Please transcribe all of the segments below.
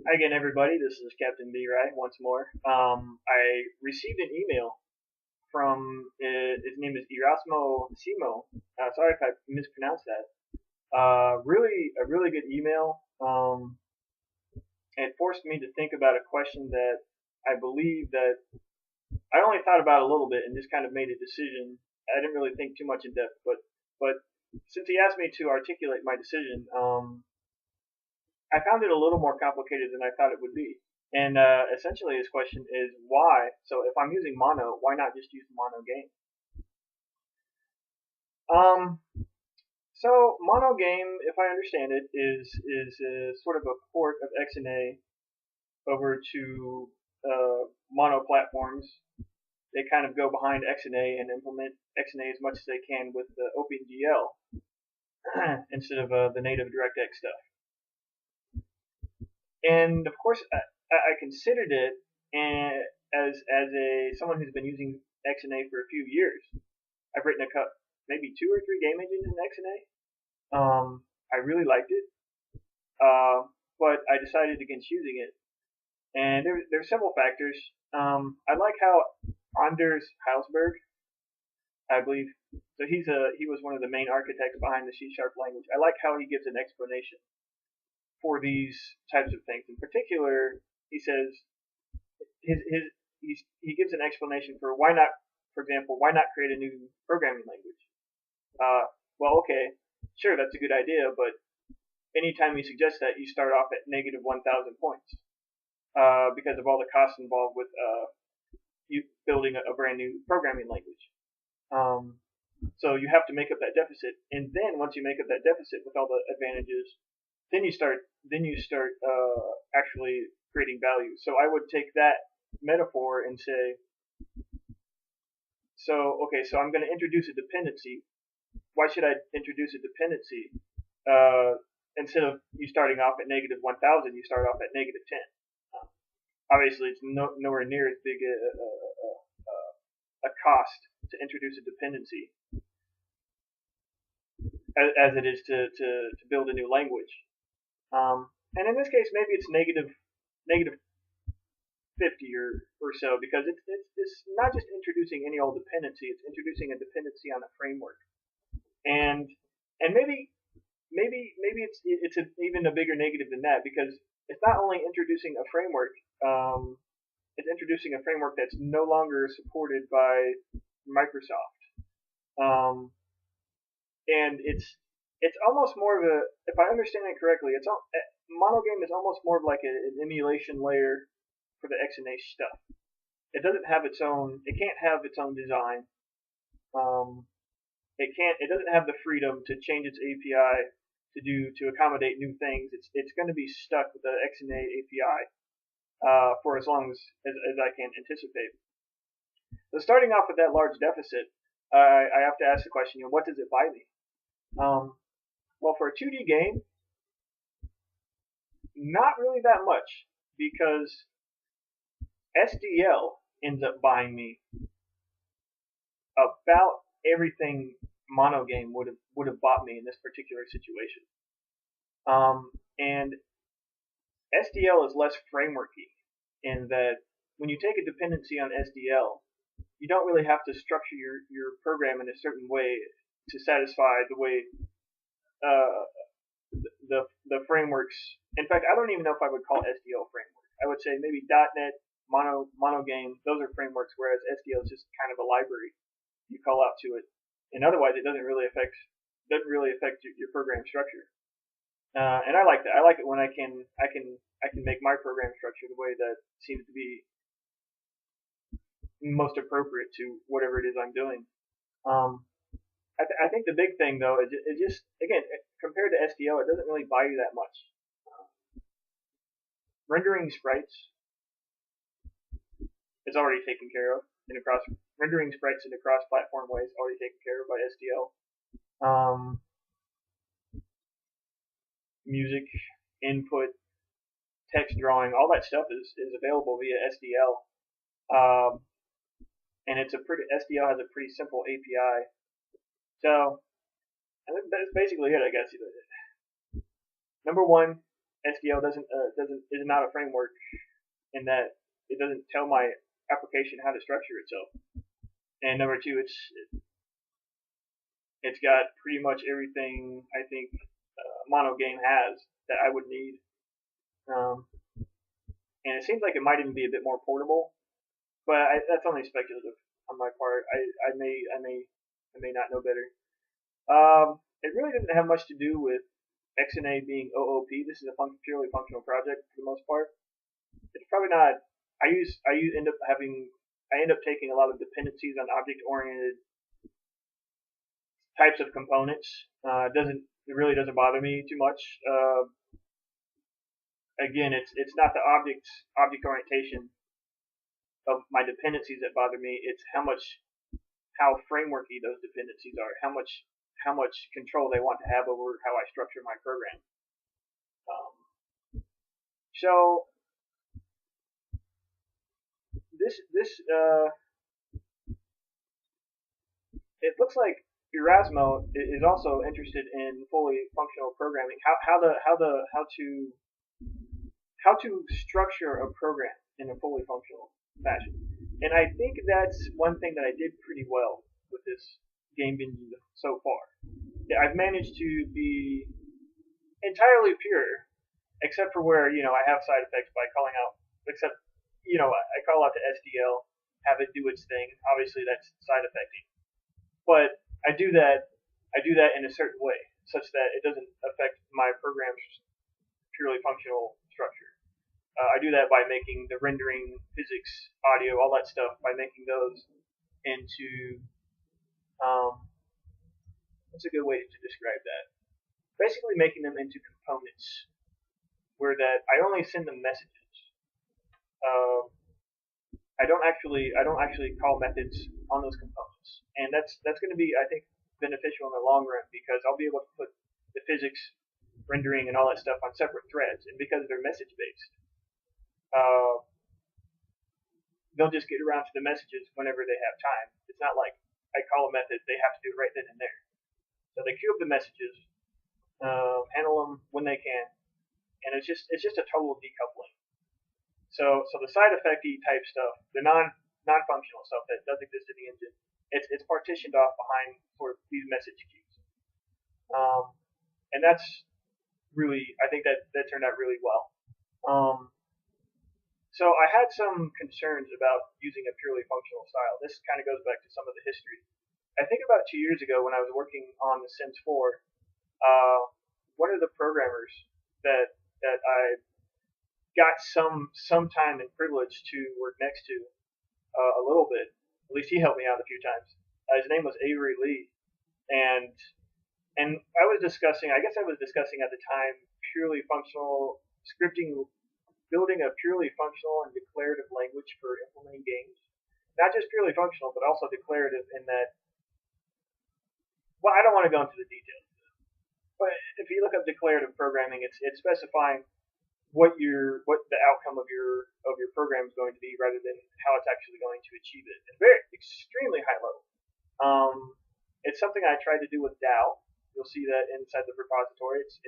Hi again, everybody. This is Captain B-Rye once more. I received an email from his name is Erasmo Simo. Sorry if I mispronounced that. Really, a really good email. It forced me to think about a question that I believe that I only thought about a little bit and just kind of made a decision. I didn't really think too much in depth, but since he asked me to articulate my decision, I found it a little more complicated than I thought it would be. And essentially, his question is why? So if I'm using Mono, why not just use Monogame? Um, so Monogame, if I understand it, is sort of a port of XNA over to Mono platforms. They kind of go behind XNA and implement XNA as much as they can with the OpenGL instead of the native DirectX stuff. And of course, I considered it as a someone who's been using XNA for a few years. I've written maybe 2 or 3 game engines in XNA. I really liked it, but I decided against using it. And there's several factors. I like how Anders Heilsberg, I believe, so he was one of the main architects behind the C# language. I like how he gives an explanation for these types of things. In particular, he says he gives an explanation for why not, for example, why not create a new programming language? Well, okay, sure, that's a good idea, but anytime you suggest that, you start off at negative 1,000 points because of all the costs involved with you building a brand new programming language. So you have to make up that deficit, and then once you make up that deficit with all the advantages, then you start actually creating value. So I would take that metaphor and say, so okay, so I'm going to introduce a dependency. Why should I introduce a dependency? Instead of you starting off at negative 1,000, you start off at negative 10. Obviously, it's nowhere near as big a cost to introduce a dependency as it is to build a new language. And in this case, maybe it's negative 50 or so, because it's not just introducing any old dependency, it's introducing a dependency on a framework. And maybe it's even a bigger negative than that, because it's not only introducing a framework, it's introducing a framework that's no longer supported by Microsoft. And it's almost more of a, if I understand it correctly, Monogame is almost more of like an emulation layer for the XNA stuff. It doesn't have its own, it can't have its own design. It doesn't have the freedom to change its API to accommodate new things. It's going to be stuck with the XNA API for as long as I can anticipate. So starting off with that large deficit, I have to ask the question, what does it buy me? Well, for a 2D game, not really that much, because SDL ends up buying me about everything Monogame would have bought me in this particular situation. And SDL is less frameworky in that when you take a dependency on SDL, you don't really have to structure your program in a certain way to satisfy the way the frameworks. In fact, I don't even know if I would call SDL framework. I would say maybe .NET, Monogame, those are frameworks, whereas SDL is just kind of a library you call out to it, and otherwise it doesn't really affect your program structure. And I like that. I like it when I can make my program structure the way that seems to be most appropriate to whatever it is I'm doing. I think the big thing though is just, again, compared to SDL, it doesn't really buy you that much. Rendering sprites is already taken care of rendering sprites in a cross-platform way is already taken care of by SDL. Music, input, text drawing, all that stuff is available via SDL. And SDL has a pretty simple API. So that's basically it, I guess. Number one, SDL is not a framework in that it doesn't tell my application how to structure itself. And number two, it's got pretty much everything I think Monogame has that I would need. And it seems like it might even be a bit more portable, but that's only speculative on my part. I may not know better. It really doesn't have much to do with XNA being OOP. This is a purely functional project for the most part. It's probably not. I end up taking a lot of dependencies on object-oriented types of components. It really doesn't bother me too much. Again, it's not the object orientation of my dependencies that bother me. It's how frameworky those dependencies are, how much control they want to have over how I structure my program. So it looks like Erasmo is also interested in fully functional programming. How to structure a program in a fully functional fashion. And I think that's one thing that I did pretty well with this game engine so far. I've managed to be entirely pure, except for where I have side effects by calling out. Except I call out to SDL, have it do its thing. Obviously, that's side effecting, but I do that in a certain way, such that it doesn't affect my program's purely functional structure. I do that by making the rendering, physics, audio, all that stuff, by making those into, what's a good way to describe that? Basically making them into components, where that I only send them messages. I don't actually call methods on those components, and that's going to be, I think, beneficial in the long run, because I'll be able to put the physics, rendering, and all that stuff on separate threads, and because they're message based, they'll just get around to the messages whenever they have time. It's not like I call a method, they have to do it right then and there. So they queue up the messages, handle them when they can, and it's just a total decoupling. So the side effecty type stuff, the non-functional stuff that does exist in the engine, it's partitioned off behind sort of these message queues, and that's really, I think that turned out really well. So I had some concerns about using a purely functional style. This kind of goes back to some of the history. I think about 2 years ago when I was working on The Sims 4, one of the programmers that I got some time and privilege to work next to a little bit, at least he helped me out a few times. His name was Avery Lee, and I was discussing at the time purely functional scripting, building a purely functional and declarative language for implementing games. Not just purely functional, but also declarative in that, well, I don't want to go into the details, but if you look up declarative programming, it's specifying what the outcome of your program is going to be, rather than how it's actually going to achieve it. It's extremely high level. It's something I tried to do with DAO. You'll see that inside the repository. It's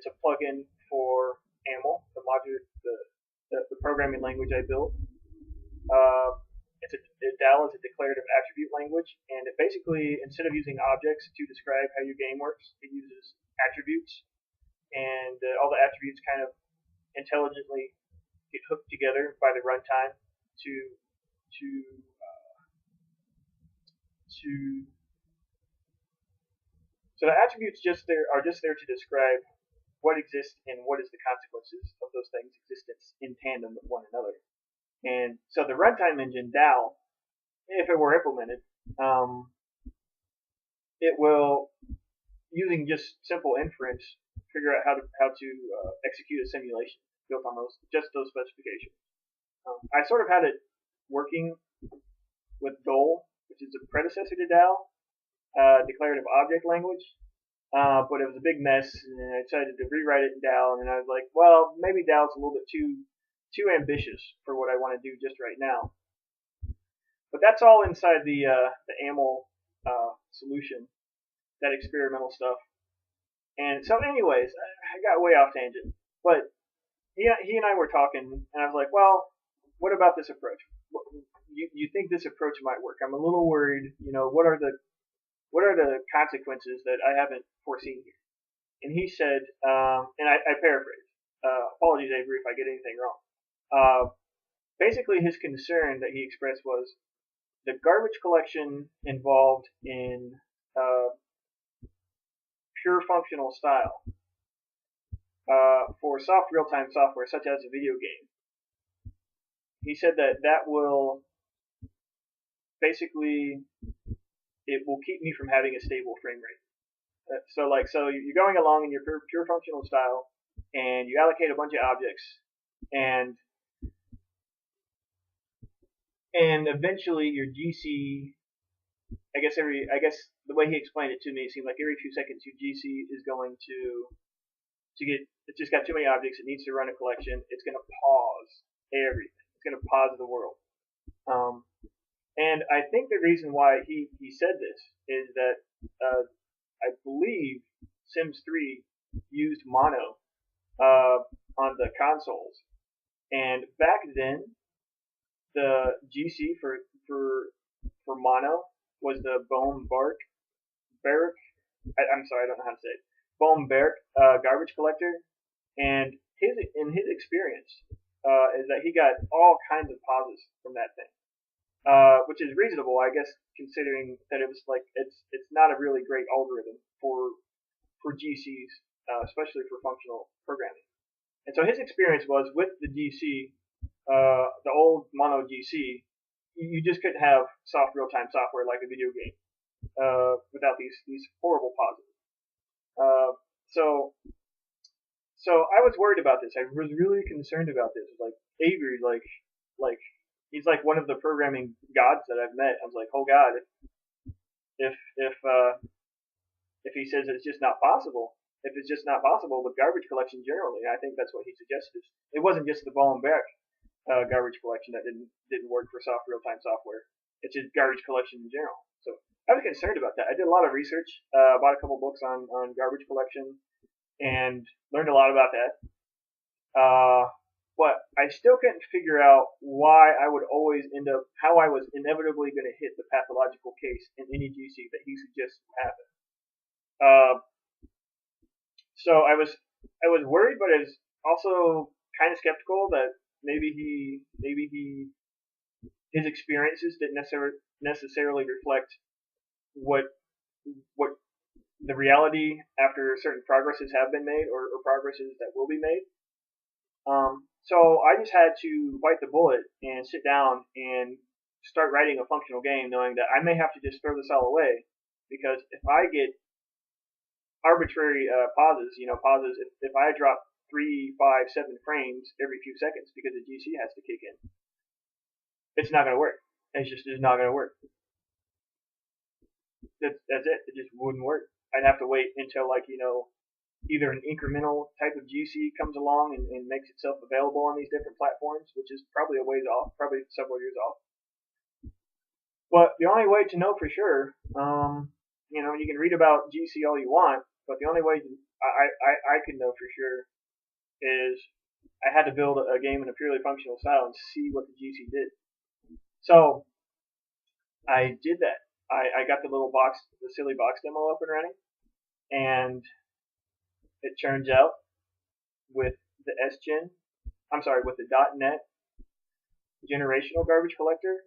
a plugin for AML, the programming language I built. DAO is a declarative attribute language, and it basically, instead of using objects to describe how your game works, it uses attributes, and all the attributes kind of intelligently get hooked together by the runtime so the attributes are just there to describe what exists and what is the consequences of those things' existence in tandem with one another. And so the runtime engine, DAO, if it were implemented, it will, using just simple inference, figure out how to execute a simulation built on those specifications. I sort of had it working with Goal, which is a predecessor to DAO, declarative object language. But it was a big mess, and I decided to rewrite it in DAO, and I was like, well, maybe DAO's a little bit too ambitious for what I want to do just right now. But that's all inside the AML solution, that experimental stuff. And so anyways, I got way off tangent. But he and I were talking, and I was like, well, what about this approach? You think this approach might work? I'm a little worried. What are the consequences that I haven't foreseen here? And he said, and I paraphrase. Apologies, Avery, if I get anything wrong. Basically, his concern that he expressed was the garbage collection involved in pure functional style for soft real-time software, such as a video game. He said that will basically, it will keep me from having a stable frame rate. So you're going along in your pure functional style, and you allocate a bunch of objects, and eventually your GC, I guess the way he explained it to me, it seemed like every few seconds your GC is going to get, it's just got too many objects, it needs to run a collection, it's going to pause everything, it's going to pause the world. And I think the reason why he said this is that I believe Sims 3 used mono on the consoles, and back then the GC for mono was the Bohm-Bark. I'm sorry, I don't know how to say it. Bohm-Bark garbage collector, and in his experience is that he got all kinds of pauses from that thing, which is reasonable, I guess, considering that it was like it's not a really great algorithm for GCs, especially for functional programming. And so his experience was with the GC, the old mono GC, you just couldn't have soft real-time software like a video game without these horrible pauses. So I was worried about this. I was really concerned about this. Like Avery, like he's like one of the programming gods that I've met. I was like, oh God, if he says it's just not possible, if it's just not possible with garbage collection generally, I think that's what he suggested. It wasn't just the Bohm-Bark garbage collection that didn't work for soft real-time software. It's just garbage collection in general. So I was concerned about that. I did a lot of research, bought a couple books on garbage collection, and learned a lot about that. But I still couldn't figure out why I would always end up, how I was inevitably going to hit the pathological case in any GC that he suggests would happen. So I was worried, but I was also kind of skeptical that maybe his experiences didn't necessarily reflect what the reality after certain progresses have been made or progresses that will be made. So I just had to bite the bullet and sit down and start writing a functional game, knowing that I may have to just throw this all away, because if I get arbitrary pauses, if I drop 3, 5, 7 frames every few seconds because the GC has to kick in, it's not going to work. It's not going to work. That's it. It just wouldn't work. I'd have to wait until either an incremental type of GC comes along and makes itself available on these different platforms, which is probably a ways off, probably several years off. But the only way to know for sure, you can read about GC all you want, but the only way I can know for sure is I had to build a game in a purely functional style and see what the GC did. So I did that. I got the silly box demo up and running, and it turns out with the with the .NET generational garbage collector,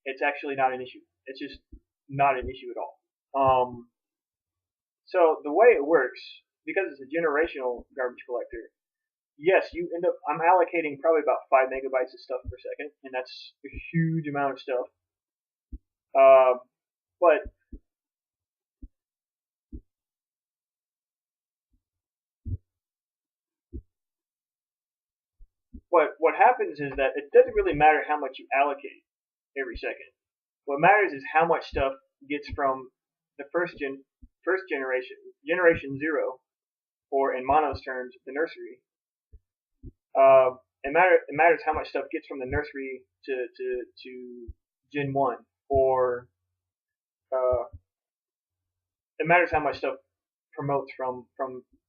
it's actually not an issue. It's just not an issue at all. So the way it works, because it's a generational garbage collector, yes, I'm allocating probably about 5 megabytes of stuff per second, and that's a huge amount of stuff. But what happens is that it doesn't really matter how much you allocate every second. What matters is how much stuff gets from the first generation 0, or in Mono's terms, the nursery. It matters how much stuff gets from the nursery to Gen 1, or it matters how much stuff promotes from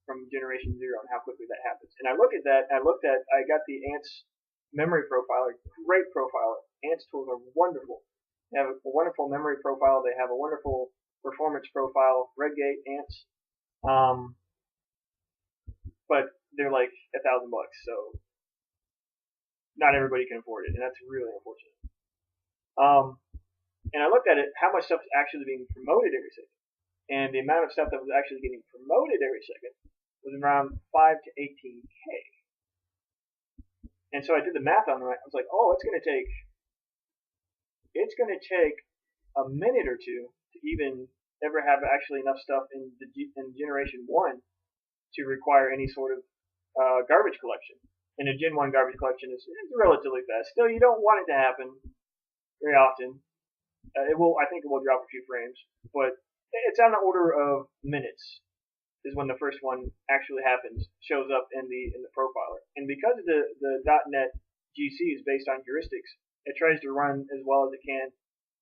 from generation 0 and how quickly that happens. And I look at that, I got the Ants memory profiler, great profiler. Ants tools are wonderful. They have a wonderful memory profile. They have a wonderful performance profile. Redgate, Ants. But they're like $1,000, so not everybody can afford it, and that's really unfortunate. And I looked at it, how much stuff is actually being promoted every second. And the amount of stuff that was actually getting promoted every second was around 5 to 18K. And so I did the math on that. I was like, oh, it's going to take a minute or two to even ever have actually enough stuff in Generation 1 to require any sort of garbage collection. And a Gen 1 garbage collection is relatively fast. Still, you don't want it to happen very often. I think it will drop a few frames, but it's on the order of minutes is when the first one actually happens, shows up in the profiler. And because the .NET GC is based on heuristics, it tries to run as well as it can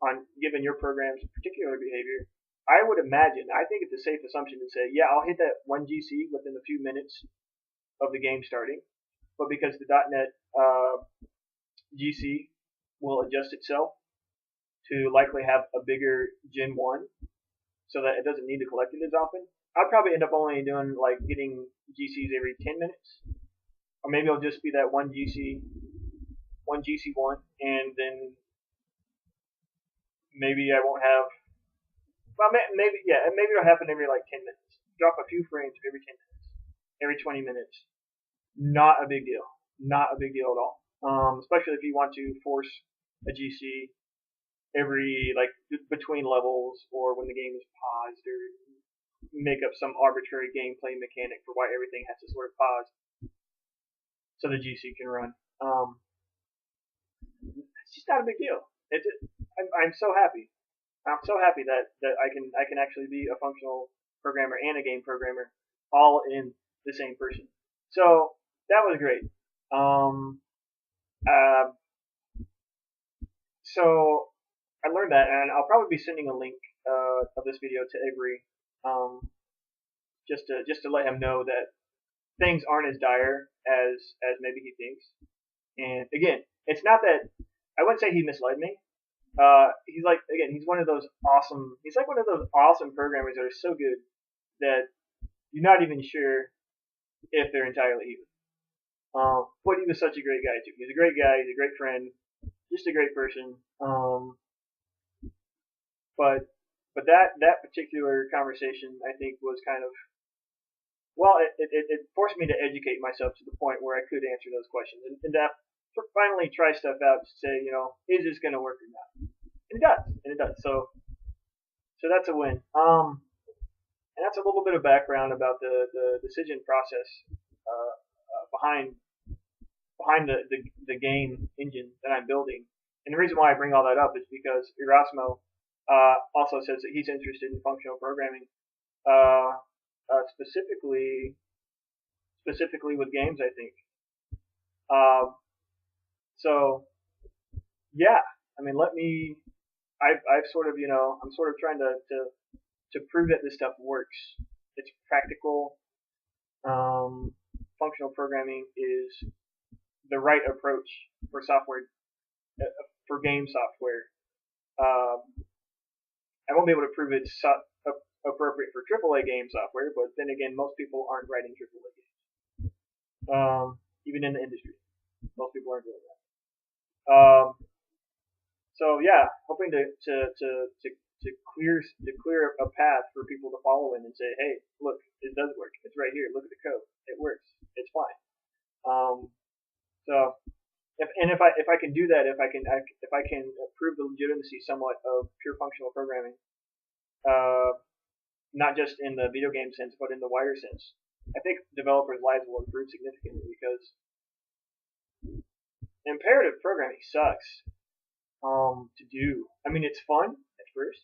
on given your program's particular behavior. I would imagine, I think it's a safe assumption to say, yeah, I'll hit that one GC within a few minutes of the game starting, but because the .NET GC will adjust itself to likely have a bigger Gen 1 so that it doesn't need to collect it as often, I'd probably end up only doing like getting GCs every 10 minutes. Or maybe it'll just be that one GC1, and then maybe I won't have, well, maybe it'll happen every like 10 minutes. Drop a few frames every 10 minutes, every 20 minutes. Not a big deal. Not a big deal at all. Especially if you want to force a GC every, like, between levels, or when the game is paused, or make up some arbitrary gameplay mechanic for why everything has to sort of pause so the GC can run. It's just not a big deal. I'm so happy. I'm so happy that I can actually be a functional programmer and a game programmer all in the same person. So that was great. So I learned that, and I'll probably be sending a link of this video to Avery, just to let him know that things aren't as dire as maybe he thinks. And again, it's not that I wouldn't say he misled me. He's one of those awesome. He's like one of those awesome programmers that are so good that you're not even sure if they're entirely even. But he was such a great guy too. He's a great guy. He's a great friend. Just a great person. But that particular conversation, I think, was kind of, well, it forced me to educate myself to the point where I could answer those questions and to finally try stuff out to say, is this going to work or not? And it does. So that's a win. And that's a little bit of background about the decision process behind the game engine that I'm building. And the reason why I bring all that up is because Erasmo also says that he's interested in functional programming, specifically with games, I think. So yeah, I mean, I've sort of, I'm sort of trying to prove that this stuff works. It's practical. Functional programming is the right approach for software, for game software. I won't be able to prove it's appropriate for AAA game software, but then again, most people aren't writing AAA games. Even in the industry, most people aren't doing that. So yeah, hoping to clear a path for people to follow in and say, hey, look, it does work. It's right here. Look at the code. It works. It's fine. So if I can do that, if I can prove the legitimacy somewhat of pure functional programming, not just in the video game sense, but in the wider sense, I think developers' lives will improve significantly, because imperative programming sucks to do. I mean, it's fun at first.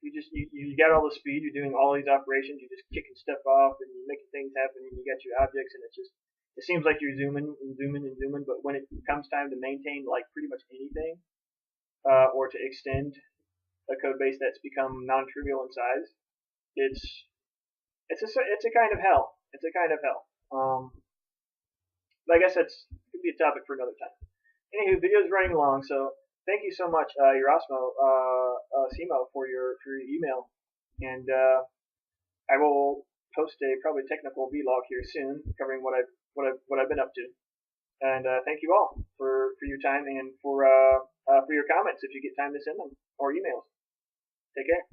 You got all the speed. You're doing all these operations. You're just kicking stuff off and you're making things happen, and you got your objects, and it seems like you're zooming and zooming and zooming. But when it comes time to maintain like pretty much anything, or to extend a code base that's become non-trivial in size, it's a kind of hell. It's a kind of hell. But I guess that's could be a topic for another time. Anywho, video's running long, so thank you so much, Erasmo, Simo, for your email, and I will post a probably technical vlog here soon, covering what I've been up to. And thank you all for your time and for your comments if you get time to send them or emails. Take care.